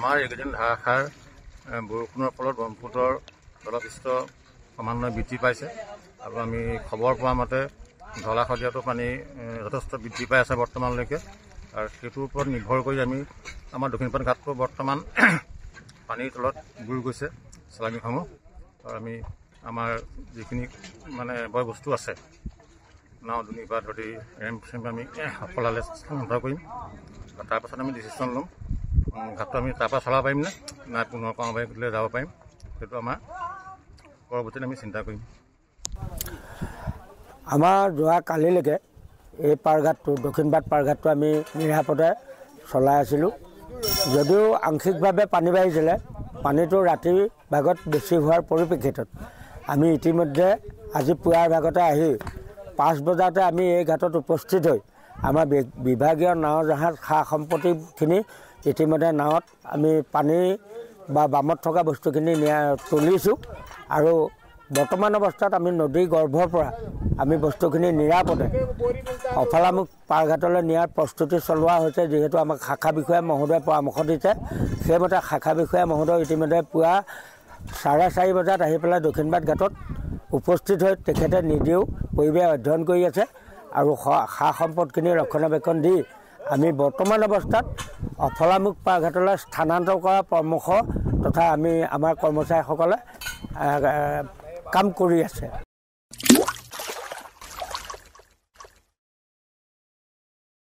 আমাৰ এইকেইদিন ধাৰাসাৰ বৰষুণৰ ফলত ব্ৰহ্মপুত্ৰৰ জলপৃষ্ঠ ক্ৰমান্বয়ে বৃদ্ধি পাইছে আৰু আমি খবৰ পোৱা মতে ঢলা শদিয়াতো পানী যথেষ্ট বৃদ্ধি পাই আছে বৰ্তমানলৈকে। আৰু সেইটোৰ ওপৰত নিৰ্ভৰ কৰি আমি আমাৰ দক্ষিণপাট ঘাটটো বৰ্তমান পানীৰ তলত বুৰ গৈছে চালানীসমূহ। আৰু আমি আমাৰ যিখিনি মানে বয় বস্তু আছে নাও দুনি পৰা ধৰি ৰেম্প চেম্প আমি সকলালে স্থানান্তৰ কৰিম। তাৰপাছত আমি ডিচিশ্যন ল'ম ঘাটটো আমি তাৰপৰা চলাব পাৰিম নে নাই পুনৰ কমাবাৰীলৈ যাব পাৰিম, সেইটো আমাৰ পৰৱৰ্তীত আমি চিন্তা কৰিম। আমাৰ যোৱা কালিলৈকে এই পাৰঘাটটো দক্ষিণপাট পাৰঘাটটো আমি নিৰাপদে চলাই আছিলোঁ। যদিও আংশিকভাৱে পানী বাঢ়িছিলে, পানীটো ৰাতিৰ ভাগত বেছি হোৱাৰ পৰিপ্ৰেক্ষিতত আমি ইতিমধ্যে আজি পুৱাৰ ভাগতে আহি 5 বজাতে আমি এই ঘাটত উপস্থিত হৈ আমাৰ বিভাগীয় নাও জাহাজ সা সম্পত্তিখিনি ইতিমধ্যে নাৱত আমি পানী বা বামত থকা বস্তুখিনি তুলিছোঁ আৰু বৰ্তমান অৱস্থাত আমি নদীৰ গৰ্ভৰ পৰা আমি বস্তুখিনি নিৰাপদে অফলামুখ পাৰঘাটলৈ নিয়াৰ প্ৰস্তুতি চলোৱা হৈছে। যিহেতু আমাক শাখা বিষয়া মহোদয়ে পৰামৰ্শ দিছে, সেইমতে শাখা বিষয়া মহোদয় ইতিমধ্যে পুৱা 4:30 বজাত আহি পেলাই দক্ষিণপাট ঘাটত উপস্থিত হৈ তেখেতে নিজেও পৰিৱেশ অধ্যয়ন কৰি আছে আৰু সা সম্পদখিনি ৰক্ষণাবেক্ষণ দি আমি বৰ্তমান অৱস্থাত অফলামুখ পাৰঘাটলৈ স্থানান্তৰ কৰাৰ পৰামৰ্শ তথা আমি আমাৰ কৰ্মচাৰীসকলে কাম কৰি আছে।